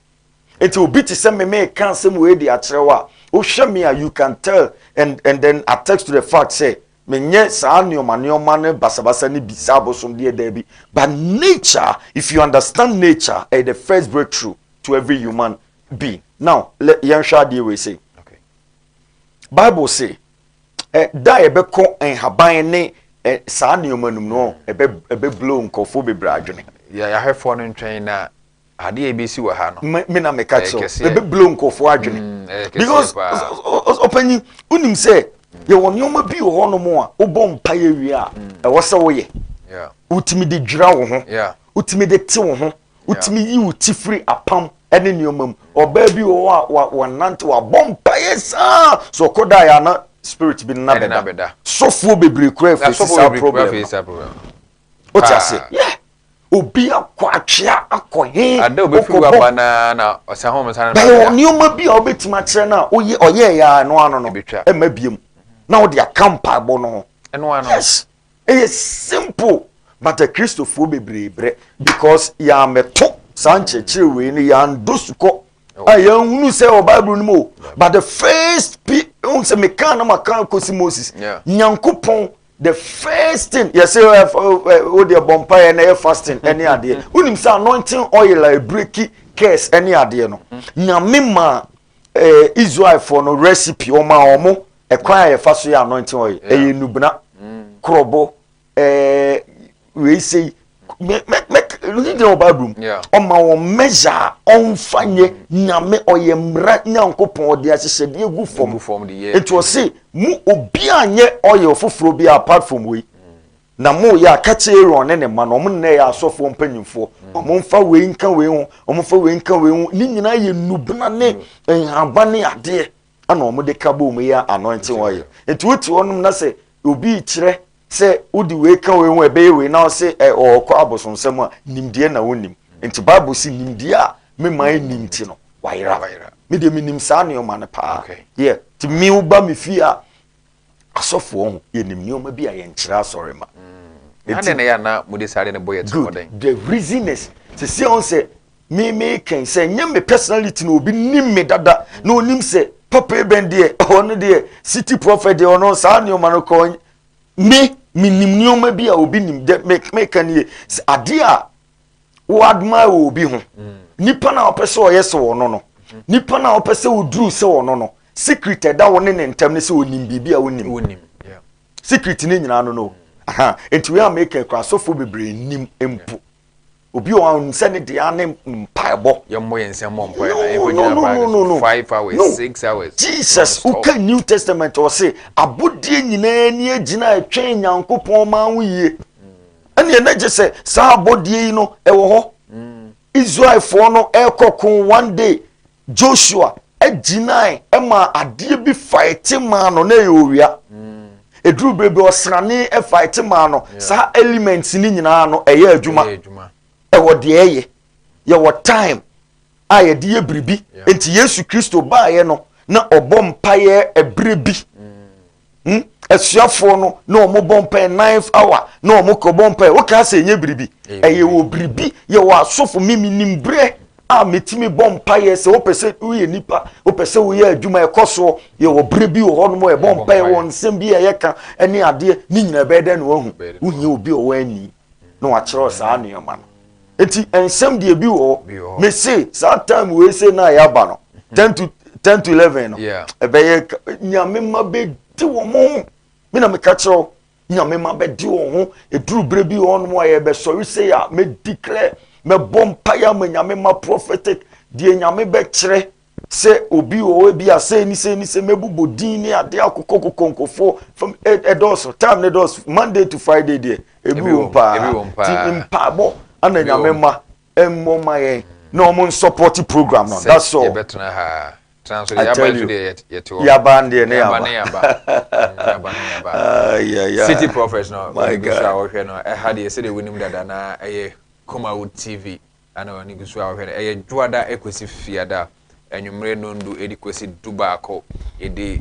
It will be to say me can some way the atrewa. Oh, show me you can tell and then attest to the fact say me nye sa neoma ne basabasa ni bisabo som de debi but nature if you understand nature is the first breakthrough to every human being. Now let yansha dey we say okay Bible say da ebe ko en haban ne sa neoma num no ebe blow nkofo bebre adwene ya hefo no ntwen na ade ebesi wa ha no me na me catch ebe blow nkofo adwene because opanyi unim say ye wonioma bi wo hono mo a obom pa ye wi a e wo se wo ye utimi de dwira wo ho utimi de te wo ho utimi yi uti free apam ene nioma mu oba bi wo nante wa bom pa ye sa so koda ya na spirit bi na beda sofo bebre kra fa problem what you say obi akwatwa akohe ade obefi wa bana na osahom sana ba nioma bi obetima kire na oye ya no ano no emabiem na wo de akampa bo no eno ano yes it is simple but the Christopher bebre because ya meto sanche kire we ni ya ndosuko aya hunu say o Bible no mo but the first on say me kan na makan kosi Moses Nyankopon the first thing you say o de bompa and fasting any ade unim say anointing oil like breaky curse any ade no nyame ma Israel for no recipe o ma omo e kwan ya faso ya anointing oil nubna krobo we say make read the Bible o ma o measure on fanye nyame oyemra Nyankopon ode ahyehede egu form it was say mu obi anye oil foforo bi apart from we na mo ya kache Aaron ne ma no mo ne ya asofo mpanyimfo mo mfa we nka we ho mo mfa we nka we ho ni nyina ye nubna ne nhaba ne ade ana mo de kabo mo ya anointing oil enti woti onum na se obi kire se udi we ka we ho ebe ye we na se okọ abosonsem a nimdie na wonim enti bible si nimdie a me man nimti no waira me de minim sa ne o man pa yeah ti mi uba me fi a asofo ho ye nim ne o ma bi a ye nkira asore ma ade na ya na mudi sare ne boy good the reason is to see on say me can say nyam me personality no obi nim me dada na onim say papa ben de ono de city prophet de ono sa ne o man ko me nim ne o ma bi a obi nim de me kan ye ade a wo adma obi ho nipa na opese o yese wo no nipa na opese o duru se wo no secret da wo ne ntem ne se onim bibi a wonim yeah secret ne nyina no aha enti we make kwasofo bebre nim empu obi o se ne de ane mpaebo ye mo yense mo mpo na e ko nyina ba 5 hours 6 hours Jesus uka New Testament o se abodie nyina ni agina atwen nyankopon ma ho yie ane na je se sa abodie yi no e wo ho Israel for no e kokon one day Joshua agina e ma ade bi fight man no na ye owia edru brebe osrane e fight man no sa elements ni nyina no eye adwuma e wo de eye ye wo time a ye de bribi enti Yesu Kristo ba ye no na obom paye ebrebi esuafo no na omobom paye 9 hour na omokobom paye wo ka se nye bribi eye wo bribi ye wo asofo miminim bre a metimi bom paye se wo pese uye nipa wo pese wo ye adwuma ekoso ye wo brebi wo hono mo e bom paye wo nsem bi ye ka ene ade ni nyina be de no hu unye obi o wani no wa kire sa no yoma no enti ensem de bi wo me say sa time we say na ya ba no 10 to 11 no e be ye nyame ma be di wo mo me na me ka kire nyame ma be di wo ho e duru brebi wo no mo ye be so we say ya me declare me bom paya me nyame ma prophetic die nyame be kire se obi o bi a se ni se mebubo din ni ade akokokonkofo from edos time ne dos Monday to Friday there ebi won ti impabo ana nyame ma emmo ma ye no mo support program no that's all better ha transfer ya ba to the yet ya bande ne ya ba city professional my god no e had ye say the winim dada na eye Komawood TV ana wani gusu a hwere eye juada ekosi fiada enwumre nondu edikosi dubako yede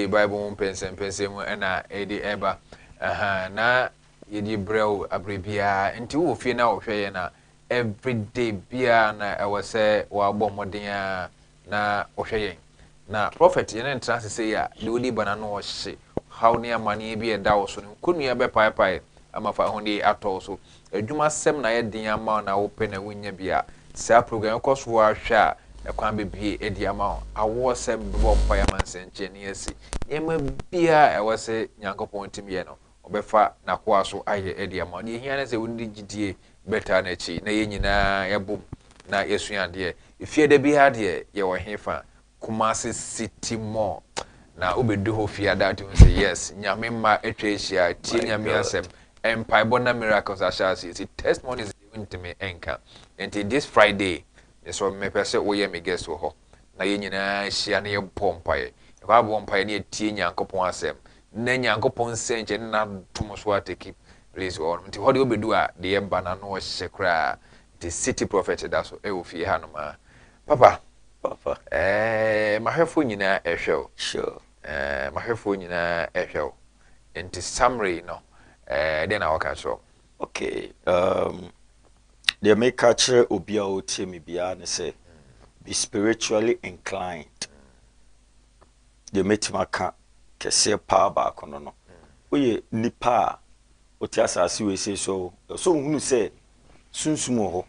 bible pense mu na ede eba aha na yede brew abrebia nti wo fie na wo hweye na everyday bia na ewose wa bomoden na wo hweye na prophet yene ntrance say ya de odi bana no wo hye how ne amane bi eda wo so nkunu be pai ama fa honde atọ so adwuma sem na ye din ama na wo pe na wonya bia sa program ko so wa hwa ekwan bebie edi ama awo sem bo mpa ya mansenche ne asi ema bia e wose nyankopon timye no obefa na kwa so aye edi ama ne hia na se wondi gidie beta na chi na ye nyina ye bom na yesua de efie de bia de ye wo hefa Kumasi City Mall na obedu ho fia that you say yes nyame ma etwehia tie nyame asem empire bona miracles ashasi see testimonies given to me enka and this Friday so me pese wo ye me guest ho na ye nyina hia na ye pompae kwa pompae na tie nyankopon asem na nyankopon senche na tomoso ateki please on nti ho de obedu a de ye bana no hye kra the city prophet da so e wo fie ha no ma papa mahwefo nyina ehwe sure mahwefo nyina ehwe nti summary no then I waka so okay the make catcher obia o tie me bia ne say be spiritually inclined the metimaka kese pa ba kono no oye nipa o ti asase we say so hunu say sunsum ho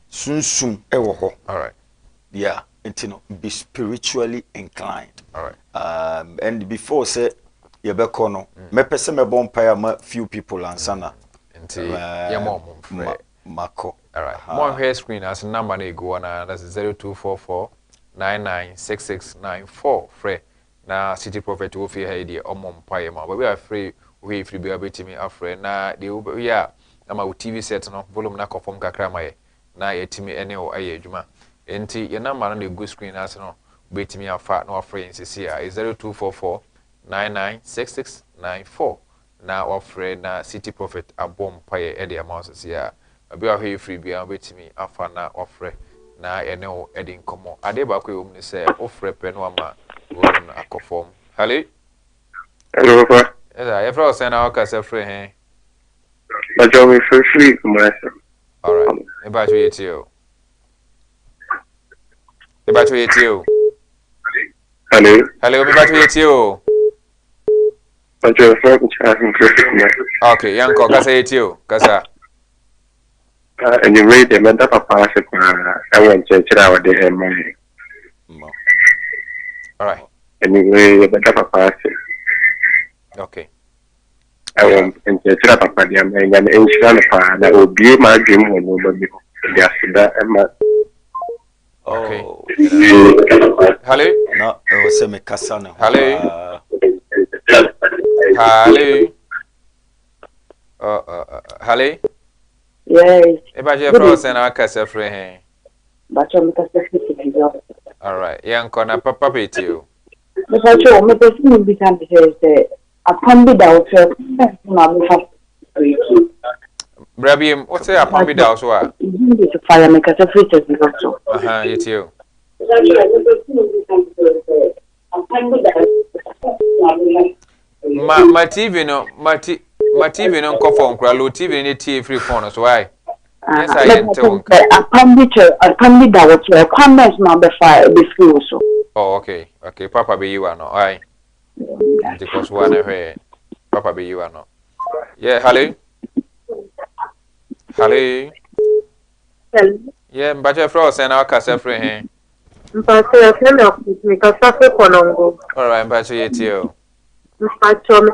sunsum e wo ho all right yeah no be spiritually inclined all right and before say ye be kono me pese me bon pa ma few people ansana nti ye mom mako all right more hair screen as number na go na that's 0244 996694 free na city prophet wo fi ha die omom pa ye ma we are free we free be abetimi afre na de wo ya ama wo TV set no volume na kofom kakra ma ye na yetimi ene wo aye adwuma enti ye number no dey go screen as no betimi afa na afre nsisi a 0244 996694 na afre na City Prophet abom paye e de amount sisi a abi a hwe free bia betimi afa na afre na ene wo e de nkomo ade ba ko yom ni se ofre pe no ama wo na akofom hali hello papa eza efra osena wakase free he but you me free commercial all right eba to yetio hello eba to yetio but you free commercial okay yanko kasa yetio kasa and you read the mental papa I went to check out the money all right and you read the mental papa okay I want and check out papa the and insurance pa that will be my dream when nobody yes that okay Oh, hello na se me kasa ne. Hello. Hello. Hello. Yes. Eba je pro se na kasa free he. But I'm not a All right. Yanko na papa betio. But you me person be can say a pan be down to na me have Brabim, what's a pambi da so a? you to fire make us a free to be also. Yetio. Ma TV no, ma TV no nko phone kra lo TV ni tie free phone so why? Yes I ente won. A pan be down to a comments na be fire be free also. Oh okay. Okay, papa be you ano. Why? Because one here papa be you ano. Yeah, hello. Hello. Yeah, mbaje fro se na wakase free he. Mpacho ya kele okutimi kasafe konongo. All right, mbaje yetio. Mpacho me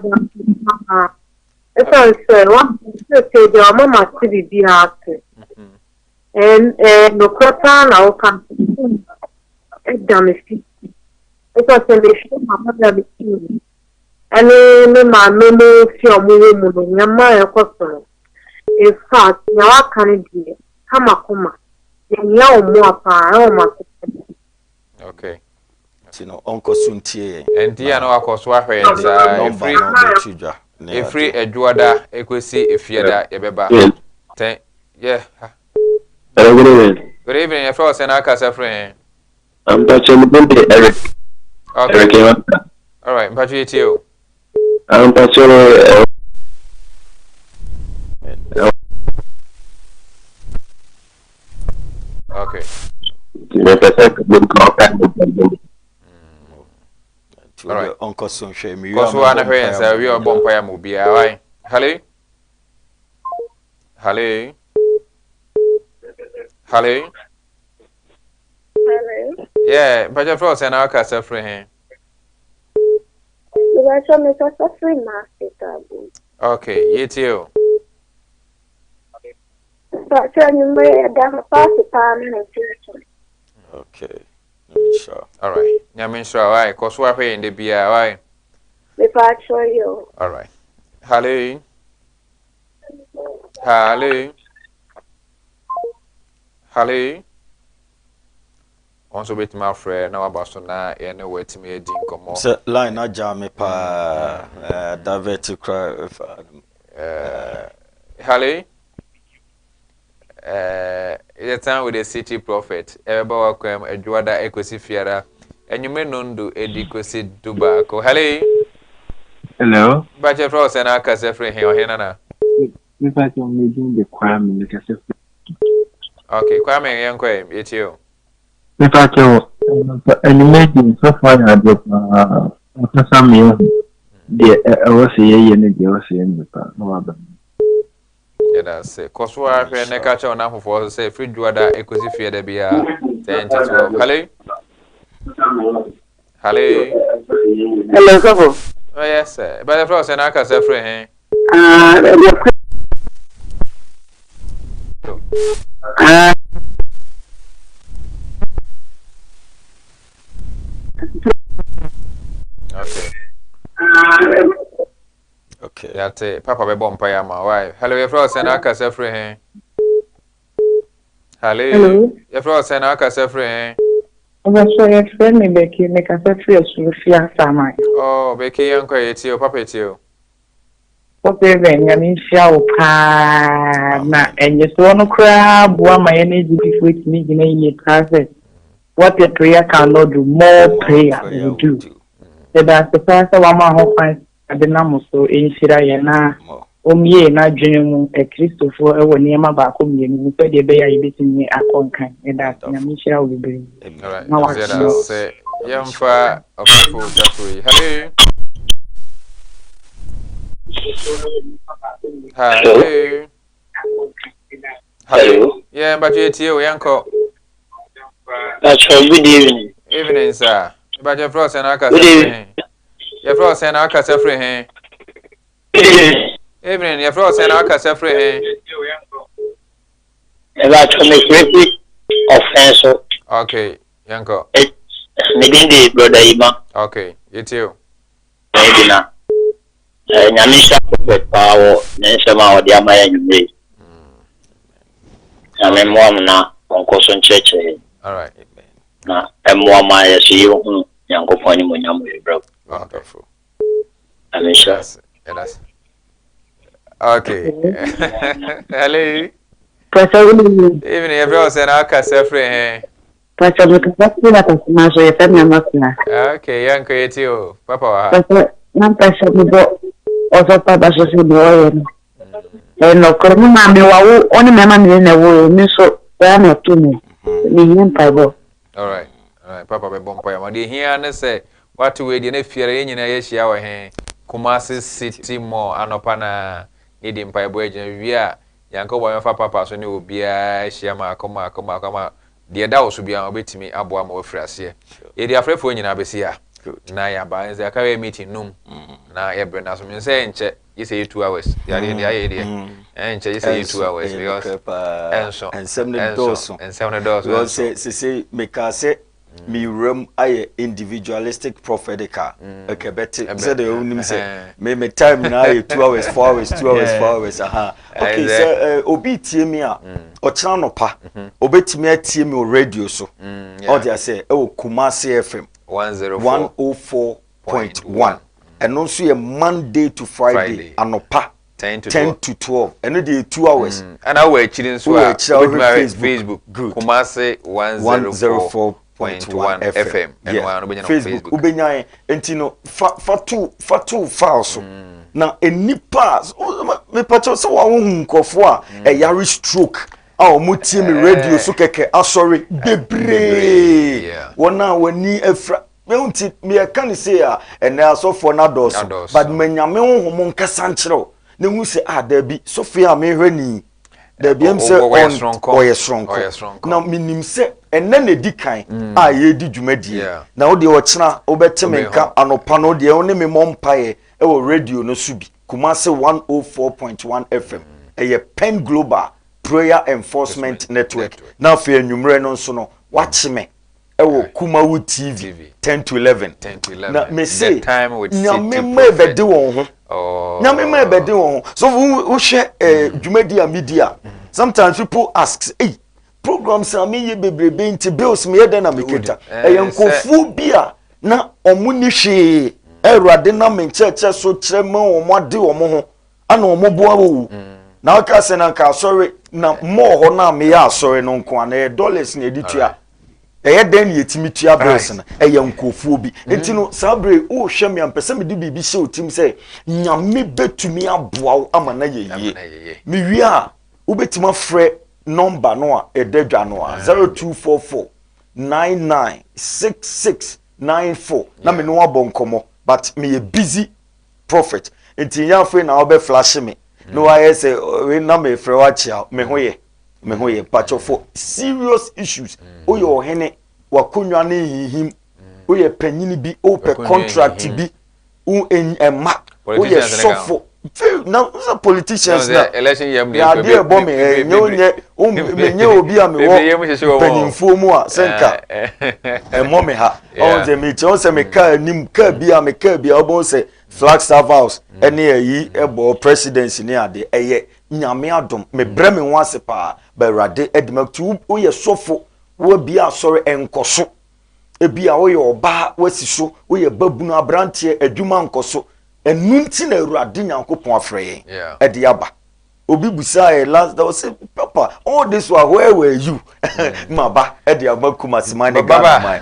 esa se wa se de o mama tibi bi ha ake. No kwata na o kan. E damisi. Esa se me shi mama da bi. Ani me ma me mo fi omo mu no nyama e koso. In fact, ya wakani bi kama kuma. Ya omo apa o ma. Okay. Tino onko suntie. Enti ana wakoso ahwe nsa free chidwa. Free edwoda ekosi efieda yebeba. Ten yeah. Good evening. Your first and Akasa friend. I'm touching the Eric. Okay. All right. Patrick, you. I'm touching okay. All right. Uncle Son share me. Cause one of friends, we are bumpire movie. All right. Hello. Hello. Hello. Hello. Yeah, but your first and Akasa friend. You are showing me such a free master. Okay. You too. But you may have a party time in the future. Okay. Let me sure. All right. Nyamin sure. All right. Cause we're in the beer. All right. If I show you. All right. Hello. Hello. Hello. Also with my friend now about so na e no wait me edi nkomo. Se line na jam me pa divert cry Hello. The time with the City Prophet. Eba wa kwam adwada ekosi fiara. Enyume nondo edi kosi dubako. Hello. Hello. Baje fro se na aka se free he o hena na. If I can make the crime make us. Okay, kwame yenko yetio. If I can imagine so far I do some years. I was here and I was here in the no. Yeah, that's it. Cause we are here. Next catch on now for say free dwada ekosi fie da bia 10-12. Hello. Hello. Hello, Gabo. Oh yes, sir. But the first and I can say free he. Okay. Yate papa be bompa ya ma why. Hello, your friend send aka se free hen. Hello. Your friend send aka se free hen. So your friend me Becky make a free Sofia Samai. Oh, Becky yanko yeti o papa yeti o. Okay, then I mean show pa na and you so no crab one my energy before it me in a process. What your prayer cannot do, more prayer will do. So that's the first one my home finds at the number so in Shirayana. Ye na dream a Christopher or Niama Bakum, you said the bay I beating me at Concan, and that Yamisha will be. All right, now I say, young fa of full free. Hello. Hello. Yeah, but you're Yanko. That's good evening. Evening, sir. But your frost and Aka Safri. Your frost and Aka Safri. Evening, your frost and Aka Safri. About to make repeat offense. Okay, Yanko. Maybe brother Ima. Okay, you too. Maybe now. Nyamisha power, Nensama or the Amaya Yumi. I'm a mom now, Uncle Son Church. All right. Now, I'm more my see you, Yanko Pony Munyamu, bro. Wonderful. I mean, sure. Yes. Okay. Hello. Evening, everyone said Aka Safri. Okay, Yanko Yetio, Papa. Não passa do oso papa so se boy no kono ma me wa wo oni me ma me na wo mi so ya na to me ni yin pa bo. All right, Papa be bompa ya ma de hia ne se watu we de na fiere nyina ye hia wo he Kumasi City Mall anopa na ni de mpa ebo agina wi a yanko bo me fa papa so ne obi a hia ma akoma de da wo so bia obetimi aboa ma wafirase ye de afrefo nyina besia na ya ba nze aka we meeting num na ya bre na so me say nche you say 2 hours ya de ya de nche you say 2 hours because ensem ne doso say make say me room aye individualistic prophetical ekebeti say the onim say me time na aye 2 hours 4 hours 2 hours 4 hours aha okay so obi tie me a o kira no pa obetimi atie me o radio so all they say e o Kumasi FM 104.1 and also a Monday to Friday anopa 10 to 12 and the 2 hours and our children so Facebook Kumasi 104.1 FM and Facebook ubenya entino fatu files na enipa me pacho so wa hu nkofo a e yari stroke a omutie me radio so keke asori bebre wona wani efra me unti me kan say a ene asofo na doso but manyame honhom nkasa nkyerɛw ne hu se da bi Sofia me hwani da bi em se oye stronko na minim se ene na di kan a ye di dwumadi na wo de o kyena obeteme nka anopa no de wo ne me mompae e wo radio no so bi Kumasi 104.1 FM eye Pen Global Prayer Enforcement Network. Now for enumere no so no watch me. Ewo Kumawu TV 10 to 11. Na me say nyame me be de won ho. Nyame me be de won ho. So we share dwumadi media. Sometimes people ask, "Hey, programs am ye bebrebe nti bills me dey na meketa." Eyankofu bia na omuni hwe Erade na me cheche so kire ma omode omo ho. Ana omoboa wo. Na aka se na ka sorry na mo ho na me ya sorry no nko na dollars na editua e den yetimi tua bills na e yankofuo bi enti no sabre o hwe me ampese me de bibi hye otim se nyame betumi aboa ama na yeye me wi a wo betima frɛ number no a edadwa no a 0244 996694 na me no abonkomo but me busy prophet enti ya fe na obe flash me no I say we na me frɛ wa chia me hoye patch for serious issues o yo hene wakonwa na hihim o ye panyini bi o pe contract bi o enma o ye sofo Now, some politicians now. Election year, yeah, dear bomb, menye obi a me wo penimfo mu a senka e mo me ha on the meet on say me ka nim ka bia me ka bia obo say Flagstaff House ene yi ebo presidency ni ade eye nyame adom me bre me wase pa ba urade edimaktu wo ye sofo wo bia sori enkoso e bia wo ye oba wasi so wo ye babunu abrante adwuma nkoso enunti na urade nyankopon afre e de aba obi busa last that was papa all this where were you maba e de amakuma simane baba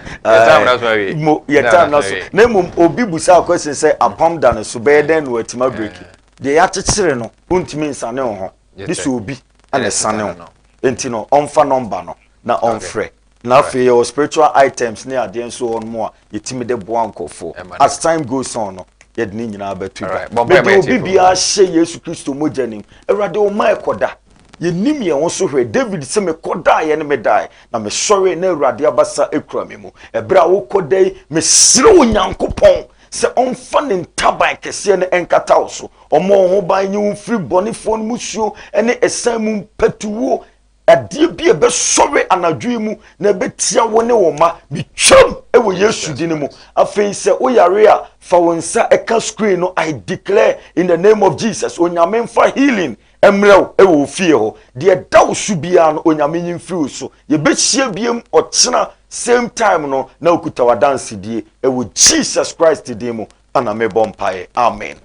your time na so na mum obi busa question say apam da no so be den no atima break de ya chechire no untimi nsane ho this obi ana sane ho enti no onfa number no na onfre na fe your spiritual items ne ade nso on mo a yetimi de boa nkofo as time goes on no yed ni nyina abatu ba obi bia hye Yesu Kristo mojanim awrade o mai koda ye nim ye won so hwe David se me koda ye ne me dai na me sori na awrade abasa ekura me mu ebra wo kodai me sire onyankopon se onfa ne ntaban kese ne enkata wo so omo ho ban nyi free bonifo no musuo ene esan mu patuwo adie bi ebe sori anadwu mu na betia wo ne wo ma bitwam ewo Yesu dine mu afei se oyare a fa wonsa eka screen no I declare in the name of Jesus onyame mfa healing emrew ewo fie ho de daw su bia no onyame nyimfiri so ye behie biem ochena same time no na okuta wadanse die ewo Jesus Christ dine mu ana me bompae amen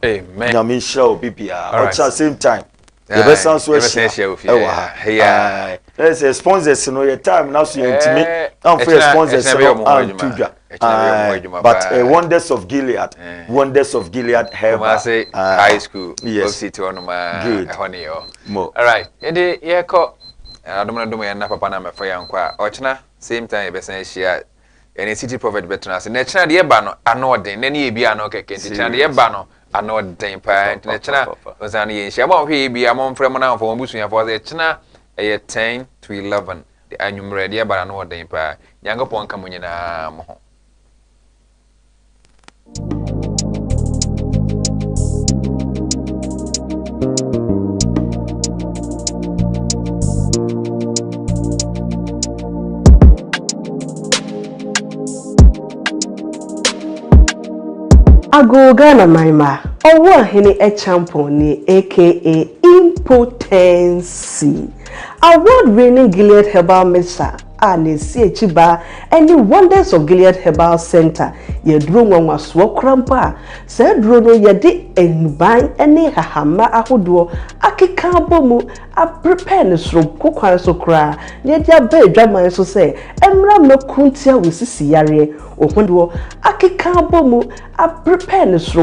nyame shall bibia ocha same time the best answer let's say sponsors no your time now so intimi am for sponsors but wonders of Gilead have say high school city onuma honey all right ede ye ko adomna ya na papa na mefa ya nkwa ochina same time be san share any city prophet betras na china de ba no anoden na ne bi ano keke china de ba no ano den pa international ozan ye nsia ma hwe bi amon frem na afo busu ya for china 10 to 11 the annual de ba no den pa nyankopon ka munyina mo ho Agogana maima owo hene e champion ni aka Impotency award-winning Gilead Herbal Mixture and CHBA any Wonders of Gilead Herbal Center ye dro nwanwa so krampa se dro no ye de enban ene hahama ahodo akeka bomu a prepare ne sro kokwan so kra ne dia ba adwaman so se emra makuntia wosisi yare ohodo akeka bomu a prepare ne sro